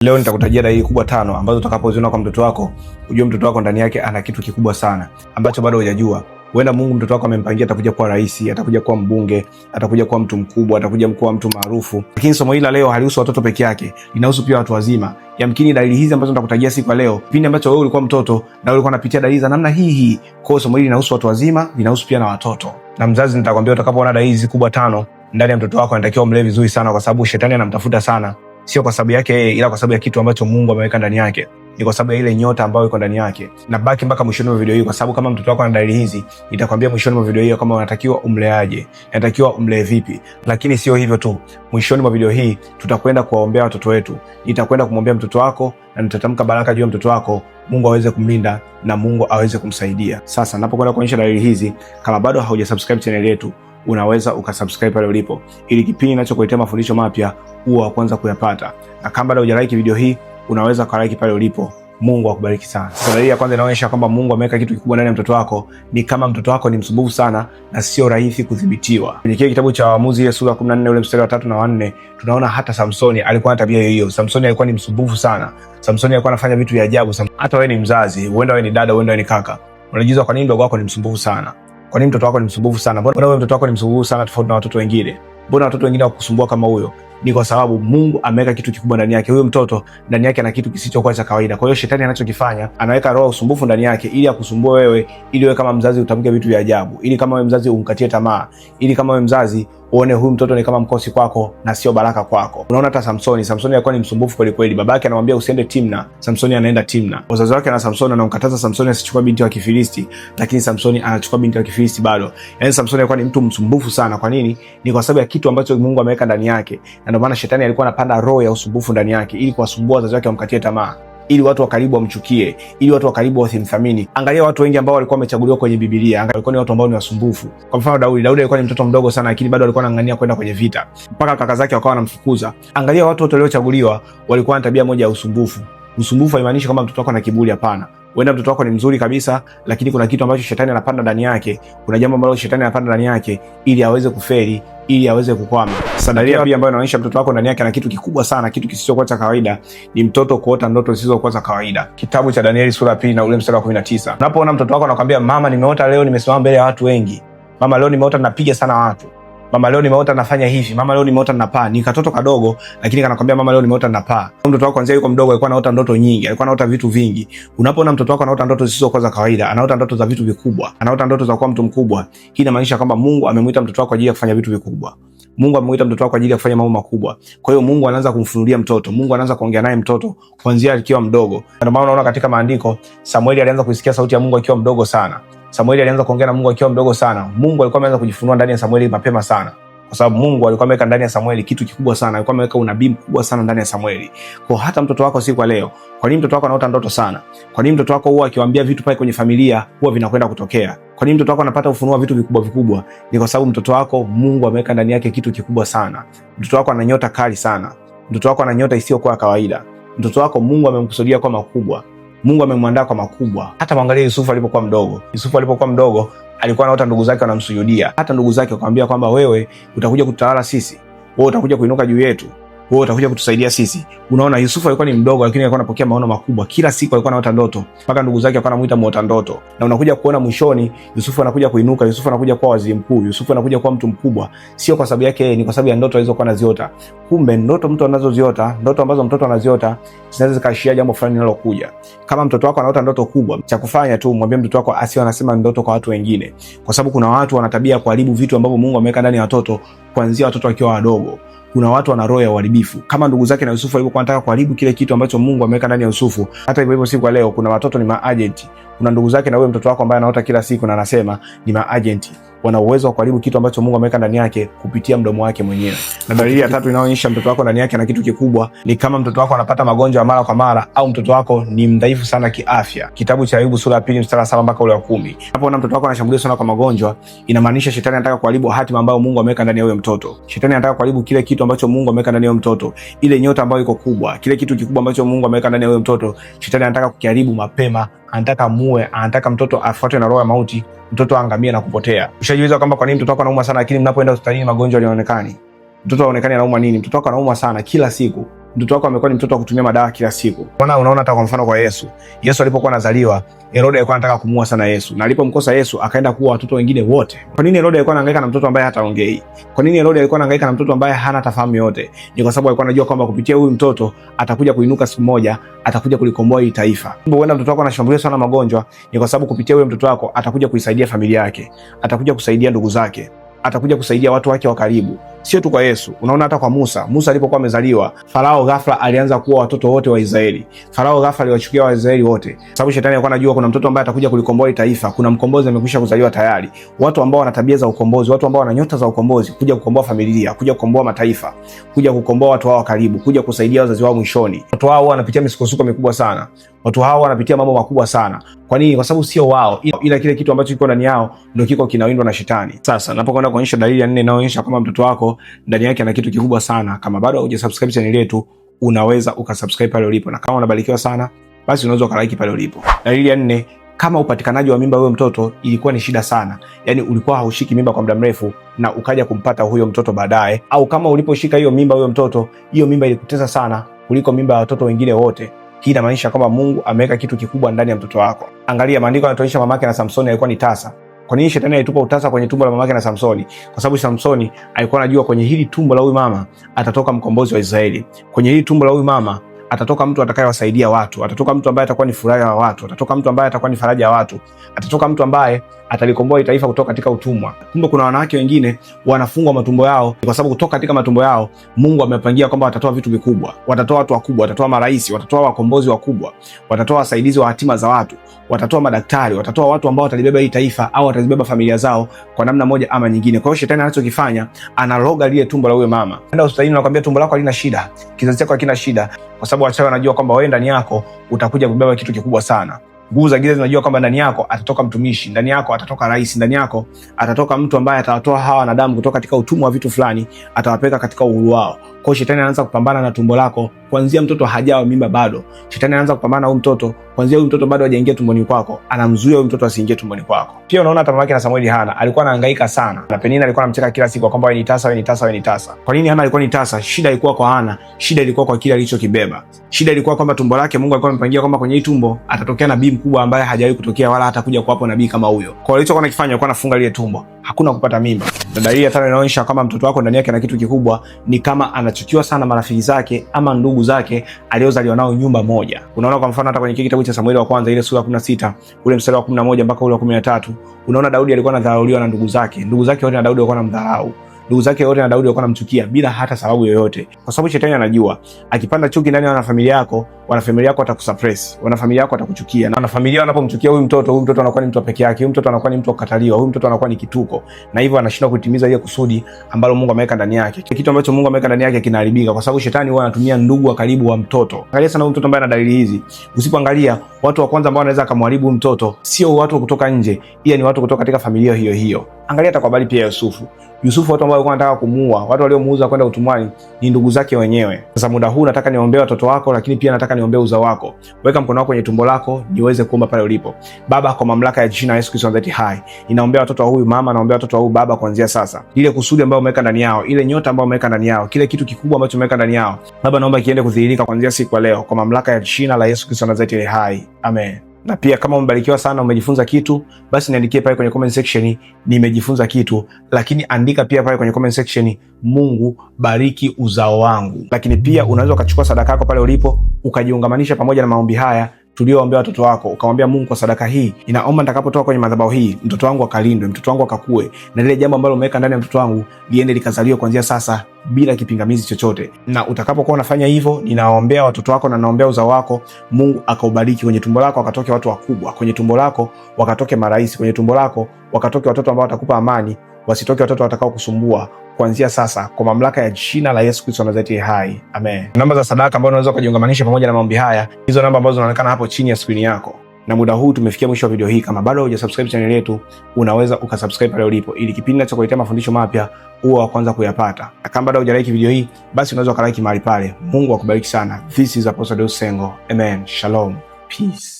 Leo nitakutajia dalili kubwa 5 ambazo utakapoziona kwa mtoto wako, ujue mtoto wako ndani yake ana kitu kikubwa sana ambacho bado hujajua. Huenda Mungu mtoto wako amempangia atakuja kuwa rais, atakuja kuwa mbunge, atakuja kuwa mtu mkubwa, atakuja kuwa mtu maarufu. Lakini somo hili leo halihusu watoto peke yake, linahusu pia watu wazima. Yamkini dalili hizi ambazo nitakutajia siku ya leo, kipindi ambacho wewe ulikuwa mtoto na ulikuwa unapitia dalili za namna hii. Kwa hiyo somo hili linahusu watu wazima, linahusu pia na watoto. Na mzazi, nitakwambia utakapoona dalili hizi kubwa 5 ndani ya mtoto wako, anatakiwa umlee vizuri sana, kwa sababu shetani anamtafuta sana. Sio kwa sababu yake yeye, ila kwa sababu ya kitu ambacho Mungu ameweka ndani yake. Ni kwa sababu ya ile nyota ambayo iko ndani yake. Na baki mpaka mwishoni mwa video hii, kwa sababu kama mtoto wako ana dalili hizi, nitakwambia mwishoni mwa video hii kama unatakiwa umleaje, unatakiwa umlee vipi. Lakini sio hivyo tu, mwishoni mwa video hii tutakwenda kuwaombea watoto wetu. Nitakwenda kumwombea mtoto wako na nitatamka baraka juu ya mtoto wako, Mungu aweze kumlinda na Mungu aweze kumsaidia. Sasa ninapokwenda kuonyesha dalili hizi, kama bado haujasubscribe channel yetu, unaweza ukasubscribe pale ulipo, ili kipindi ninachokuletea mafundisho mapya uwe wa kwanza kuyapata. Na kama bado hujalike video hii, unaweza kulike pale ulipo. Mungu akubariki sana. Sasa dalili ya kwanza inaonyesha kwamba Mungu ameweka kitu kikubwa ndani ya mtoto wako, ni kama mtoto wako ni msumbufu sana na sio rahisi kudhibitiwa. Kwenye kile kitabu cha Waamuzi ile sura 14 ule mstari wa 3 na 4, tunaona hata Samsoni alikuwa na tabia hiyo. Samsoni alikuwa ni msumbufu sana. Samsoni alikuwa anafanya vitu vya ajabu. Hata wewe ni mzazi, huenda wewe ni dada, huenda wewe ni kaka, unajiuliza kwa nini mdogo wako ni msumbufu sana? Kwa nini mtoto wako ni msumbufu sana? Mbona wewe mtoto wako ni msumbufu sana tofauti na watoto wengine? Mbona watoto wengine wakusumbua kama huyo? Ni kwa sababu Mungu ameweka kitu kikubwa ndani yake. Huyo mtoto ndani yake ana kitu kisichokuwa cha kawaida. Kwa hiyo shetani anachokifanya, anaweka roho usumbufu ndani yake ili akusumbue wewe, ili wewe kama mzazi utamke vitu vya ajabu, ili kama wewe mzazi umkatie tamaa, ili kama wewe mzazi uone huyu mtoto ni kama mkosi kwako na sio baraka kwako. Unaona hata Samsoni alikuwa ni msumbufu kweli kweli. Babake anamwambia usiende Timna, Samsoni anaenda Timna. Wazazi wake na Samsoni anamkataza Samsoni asichukue binti wa Kifilisti, lakini Samsoni anachukua binti wa Kifilisti bado. Yaani Samsoni alikuwa ni mtu msumbufu sana. Kwa nini? Ni kwa sababu ya kitu ambacho Mungu ameweka ndani yake. Na ndio maana shetani alikuwa anapanda roho ya usumbufu ndani yake ili kuwasumbua wazazi wake wamkatie tamaa, ili watu wa karibu wamchukie, ili watu wa karibu wasimthamini. Angalia watu wengi ambao walikuwa wamechaguliwa kwenye Biblia, walikuwa ni watu ambao ni wasumbufu. Kwa mfano Daudi alikuwa ni mtoto mdogo sana, lakini bado alikuwa anang'ania kwenda kwenye vita, mpaka kaka zake wakawa wanamfukuza. Angalia watu wote waliochaguliwa walikuwa na tabia moja ya usumbufu. Usumbufu haimaanishi kwamba mtoto wako ana kiburi, hapana. Huenda mtoto wako ni mzuri kabisa, lakini kuna kitu ambacho shetani anapanda ndani yake. Kuna jambo ambalo shetani anapanda ndani yake ili aweze kufeli, ili aweze kukwama. Sasa dalili pia ambayo inaonyesha mtoto wako ndani yake ana kitu kikubwa sana, kitu kisichokuwa cha kawaida, ni mtoto kuota ndoto zisizokuwa za kawaida. Kitabu cha Danieli sura 2 na ule mstari wa 19. Unapoona mtoto wako anakuambia, mama, nimeota leo nimesimama mbele ya watu wengi. Mama, leo nimeota napiga sana watu. Mama, leo nimeota nafanya hivi. Mama, leo nimeota napaa. Ni katoto kadogo, lakini kanakwambia mama, leo nimeota napaa. Mtoto wako kwanza yuko mdogo alikuwa anaota ndoto nyingi, alikuwa anaota vitu vingi. Unapoona mtoto wako anaota ndoto zisizokuwa za kawaida, anaota ndoto za vitu vikubwa, anaota ndoto za kuwa mtu mkubwa, hii inamaanisha kwamba Mungu amemuita mtoto wako kwa ajili ya kufanya vitu vikubwa. Mungu amemuita mtoto wako kwa ajili ya kufanya mambo makubwa. Kwa hiyo Mungu anaanza kumfunulia mtoto. Mungu anaanza kuongea naye mtoto kuanzia akiwa mdogo. Ndio maana unaona katika maandiko Samueli alianza kusikia sauti ya Mungu akiwa mdogo sana. Samueli alianza kuongea na Mungu akiwa mdogo sana. Mungu alikuwa ameanza kujifunua ndani ya Samueli mapema sana, kwa sababu Mungu alikuwa ameweka ndani ya Samueli kitu kikubwa sana. Alikuwa ameweka unabii mkubwa sana ndani ya Samueli. Kwa hata mtoto wako siku ya leo, kwa nini mtoto wako anaota ndoto sana? Kwa nini mtoto wako huwa akiwaambia vitu pale kwenye familia huwa vinakwenda kutokea? Kwa nini mtoto wako anapata ufunuo vitu vikubwa vikubwa? Ni kwa sababu mtoto wako Mungu ameweka ndani yake kitu kikubwa sana. Mtoto wako ana nyota kali sana. Mtoto wako ana nyota isiyokuwa kawaida. Mtoto wako Mungu amemkusudia kwa makubwa. Mungu amemwandaa kwa makubwa. Hata mwangalie Yusufu alipokuwa mdogo. Yusufu alipokuwa mdogo alikuwa anaota ndugu zake wanamsujudia. Hata ndugu zake wakamwambia kwamba wewe utakuja kutawala sisi, wewe utakuja kuinuka juu yetu, wewe utakuja kutusaidia sisi. Unaona, Yusufu alikuwa ni mdogo, lakini alikuwa anapokea maono makubwa. Kila siku alikuwa anaota ndoto, mpaka ndugu zake wakawa wanamuita muota ndoto. Na unakuja kuona mwishoni Yusufu anakuja kuinuka, Yusufu anakuja kuwa waziri mkuu, Yusufu anakuja kuwa mtu mkubwa. Sio kwa sababu yake, ni kwa sababu ya ndoto alizokuwa anaziota. Kumbe ndoto mtu anazoziota, ndoto ambazo mtoto anaziota zinaweza zikaashia jambo fulani linalokuja. Kama mtoto wako anaota ndoto kubwa, cha kufanya tu mwambie mtoto wako asiwe anasema ndoto kwa watu wengine, kwa sababu kuna watu wana tabia ya kuharibu vitu ambavyo Mungu ameweka ndani ya watoto kuanzia watoto wakiwa wadogo. Kuna watu wana roho ya uharibifu. Kama ndugu zake na Yusufu walikuwa wanataka kuharibu kile kitu ambacho Mungu ameweka ndani ya Yusufu, hata hivyo siku ya leo kuna watoto ni maagenti. Kuna ndugu zake na wewe mtoto wako ambaye anaota kila siku na anasema ni maagenti. Wana uwezo wa kuharibu kitu ambacho Mungu ameweka ndani yake kupitia mdomo wake mwenyewe. Na dalili ya 3 inaonyesha mtoto wako ndani yake ana kitu kikubwa, ni kama mtoto wako anapata magonjwa mara kwa mara, au mtoto wako ni mdhaifu sana kiafya. Kitabu cha Ayubu sura ya 2 mstari wa 7 mpaka ule wa 10. Hapo unaona mtoto wako anashambuliwa sana kwa magonjwa, inamaanisha shetani anataka kuharibu hatima ambayo Mungu ameweka ndani ya huyo mtoto. Shetani anataka kuharibu kile kitu ambacho Mungu ameweka ndani ya huyo mtoto, ile nyota ambayo iko kubwa, kile kitu kikubwa ambacho Mungu ameweka ndani ya huyo mtoto. Shetani anataka kukiharibu mapema, anataka muue, anataka mtoto afuatwe na roho ya mauti, mtoto aangamie na kupotea. Ushajiuliza kwamba kwa nini mtoto wako anauma sana, lakini mnapoenda hospitalini magonjwa yanaonekana? Mtoto anaonekana anauma nini? Mtoto wako anauma sana kila siku. mtoto wako amekuwa ni mtoto wa kutumia madawa kila siku. Unaona hata kwa mfano kwa Yesu. Yesu alipokuwa anazaliwa, Herode alikuwa anataka kumuua sana Yesu. Na alipomkosa Yesu, akaenda kuua watoto wengine wote. Kwa nini Herode alikuwa anahangaika na mtoto ambaye hataongei? Kwa nini Herode alikuwa anahangaika na mtoto ambaye hana tafahamu yote? Ni kwa sababu alikuwa anajua kwamba kupitia huyu mtoto atakuja kuinuka siku moja, atakuja kulikomboa hili taifa. Huenda mtoto wako anashambuliwa sana magonjwa, ni kwa sababu kupitia huyo mtoto wako atakuja kuisaidia familia yake, atakuja kusaidia ndugu zake, atakuja kusaidia watu wake wa karibu. Sio tu kwa Yesu. Unaona hata kwa Musa. Musa alipokuwa amezaliwa, Farao ghafla alianza kuua watoto wote wa Israeli. Farao ghafla aliwachukia Waisraeli wote. Sababu shetani alikuwa anajua kuna mtoto ambaye atakuja kulikomboa taifa, kuna mkombozi amekwisha kuzaliwa tayari. Watu ambao wana tabia za ukombozi, watu ambao wana nyota za ukombozi, kuja kukomboa familia, kuja kukomboa mataifa, kuja kukomboa watu wao wa karibu, kuja kusaidia wazazi wao mwishoni. Watu hao wanapitia misukosuko mikubwa sana. Watu hao wanapitia mambo makubwa sana. Kwa nini? Kwa sababu sio wao, ila kile kitu ambacho kiko ndani yao ndio kiko kinawindwa na shetani. Sasa napokwenda kuonyesha dalili ya 4 inayoonyesha kama mtoto wako ndani yake ana kitu kikubwa sana. Kama bado hujasubscribe channel yetu, unaweza ukasubscribe pale ulipo, na kama unabarikiwa sana, basi unaweza ukalike pale ulipo. Dalili ya 4, kama upatikanaji wa mimba huyo mtoto ilikuwa ni shida sana, yani ulikuwa haushiki mimba kwa muda mrefu na ukaja kumpata huyo mtoto baadaye, au kama uliposhika hiyo mimba huyo mtoto, hiyo mimba ilikutesa sana kuliko mimba ya watoto wengine wote, hii inamaanisha kwamba Mungu ameweka kitu kikubwa ndani ya mtoto wako. Angalia maandiko yanatuonyesha mamake na Samsoni alikuwa ni tasa. Kwa nini shetani alitupa utasa kwenye tumbo la mamake na Samsoni? Kwa sababu Samsoni alikuwa anajua kwenye hili tumbo la huyu mama atatoka mkombozi wa Israeli. Kwenye hili tumbo la huyu mama atatoka mtu atakayewasaidia watu, atatoka mtu ambaye atakuwa ni furaha ya watu, atatoka mtu ambaye atakuwa ni faraja ya watu, atatoka mtu ambaye atalikomboa taifa kutoka katika utumwa. Kumbe kuna wanawake wengine wanafungwa matumbo yao kwa sababu kutoka katika matumbo yao Mungu amepangia kwamba watatoa vitu vikubwa, watatoa watu wakubwa, watatoa marais, watatoa wakombozi wakubwa, watatoa wasaidizi wa hatima za watu, watatoa madaktari, watatoa watu ambao watalibeba hii taifa au watazibeba familia zao kwa namna moja ama nyingine. Kwa hiyo shetani anachokifanya, analoga lile tumbo la huyo mama. Nenda hospitalini na kwambia tumbo lako halina shida, kizazi chako hakina shida, kwa sababu wachawi wanajua kwamba wewe ndani yako utakuja kubeba kitu kikubwa sana. Nguvu za giza zinajua kwamba ndani yako atatoka mtumishi, ndani yako atatoka rais, ndani yako atatoka mtu ambaye atawatoa hawa wanadamu kutoka katika utumwa wa vitu fulani, atawapeleka katika uhuru wao. Kwa hiyo shetani anaanza kupambana na tumbo lako kuanzia mtoto hajawa mimba bado. Shetani anaanza kupambana na huyu mtoto kuanzia huyu mtoto bado hajaingia tumboni kwako, anamzuia huyu mtoto asiingie tumboni kwako. Pia unaona hata mamake na Samueli Hana alikuwa anahangaika sana. Na Penina alikuwa anamcheka kila siku kwamba wewe ni tasa, wewe ni tasa, wewe ni tasa. Kwa nini Hana alikuwa ni tasa? Shida ilikuwa kwa Hana, shida ilikuwa kwa kile alichokibeba. Shida ilikuwa kwamba tumbo lake Mungu alikuwa amempangia kwamba kwenye hii tumbo atatokea nabii mkubwa ambaye hajawahi kutokea wala hata kuja kuwapo nabii kama huyo. Kwa hiyo alichokuwa anakifanya alikuwa anafunga ile tumbo, hakuna kupata mimba. Na dalili ya 5 inaonyesha kama mtoto wako ndani yake na kitu kikubwa ni kama anachukiwa sana marafiki zake ama ndugu zake aliozaliwa nao nyumba moja. Unaona kwa mfano hata kwenye kitabu cha Samueli wa kwanza ile sura ya 16 ule mstari wa 11 mpaka ule wa 13, unaona Daudi alikuwa anadharauliwa na ndugu zake. Ndugu zake wote na Daudi walikuwa wanamdharau. Ndugu zake wote na Daudi walikuwa wanamchukia bila hata sababu yoyote. Kwa sababu shetani anajua akipanda chuki ndani ya wanafamilia yako, wanafamilia yako watakusuppress, wanafamilia yako watakuchukia. Na wanafamilia wanapomchukia huyu mtoto anakuwa ni mtu peke yake, huyu mtoto anakuwa ni mtu kukataliwa, huyu mtoto anakuwa ni kituko. Na hivyo anashindwa kutimiza ile kusudi ambalo Mungu ameweka ndani yake. Kitu ambacho Mungu ameweka ndani yake kinaharibika kwa sababu shetani huwa anatumia ndugu wa karibu wa mtoto. Angalia sana huyu mtoto ambaye ana dalili hizi. Usipoangalia, watu wa kwanza ambao wanaweza kumharibu mtoto sio watu kutoka nje, ila ni watu kutoka katika familia hiyo hiyo. Angalia hata kwa habari pia Yusufu. Yusufu, watu ambao walikuwa wanataka kumuua, watu waliomuuza kwenda utumwani ni ndugu zake wenyewe. Sasa muda huu nataka niombee watoto wako, lakini pia nataka niombee uzao wako. Weka mkono wako kwenye tumbo lako niweze kuomba pale ulipo. Baba, kwa mamlaka ya jina la Yesu Kristo Nazareti hai, ninaombea watoto wa huyu mama, naombea watoto wa huyu baba kuanzia sasa. Ile kusudi ambayo umeweka ndani yao, ile nyota ambayo umeweka ndani yao, kile kitu kikubwa ambacho umeweka ndani yao, Baba naomba kiende kudhihirika kuanzia siku ya leo kwa mamlaka ya jina la Yesu Kristo Nazareti hai. Amen. Na pia kama umebarikiwa sana, umejifunza kitu, basi niandikie pale kwenye comment section nimejifunza kitu, lakini andika pia pale kwenye comment section Mungu bariki uzao wangu. Lakini pia unaweza ukachukua sadaka yako pale ulipo ukajiungamanisha pamoja na maombi haya tulioombea watoto wako, ukamwambia Mungu, kwa sadaka hii ninaomba nitakapotoka kwenye madhabahu hii mtoto wangu akalindwe, mtoto wangu akakue, na lile jambo ambalo umeweka ndani ya mtoto wangu liende likazaliwe kuanzia sasa bila kipingamizi chochote. Na utakapokuwa unafanya hivyo, ninaombea watoto wako na naombea uzao wako, Mungu akaubariki. Kwenye tumbo lako wakatoke watu wakubwa, kwenye tumbo lako wakatoke marais, kwenye tumbo lako wakatoke watoto ambao watakupa amani, wasitoke watoto watakao kusumbua kuanzia sasa kwa mamlaka ya jina la Yesu Kristo Nazareti hai. Amen. Namba za sadaka ambazo unaweza kujiungamanisha pamoja na maombi haya, hizo namba ambazo zinaonekana hapo chini ya screen yako. Na muda huu tumefikia mwisho wa video hii. Kama bado hujasubscribe channel yetu, unaweza ukasubscribe pale ulipo ili kipindi ninachokuletea mafundisho mapya uwe wa kwanza kuyapata. Na kama bado hujalike video hii, basi unaweza ukalike mahali pale. Mungu akubariki sana. This is Apostle Deusi Sengo. Amen. Shalom. Peace.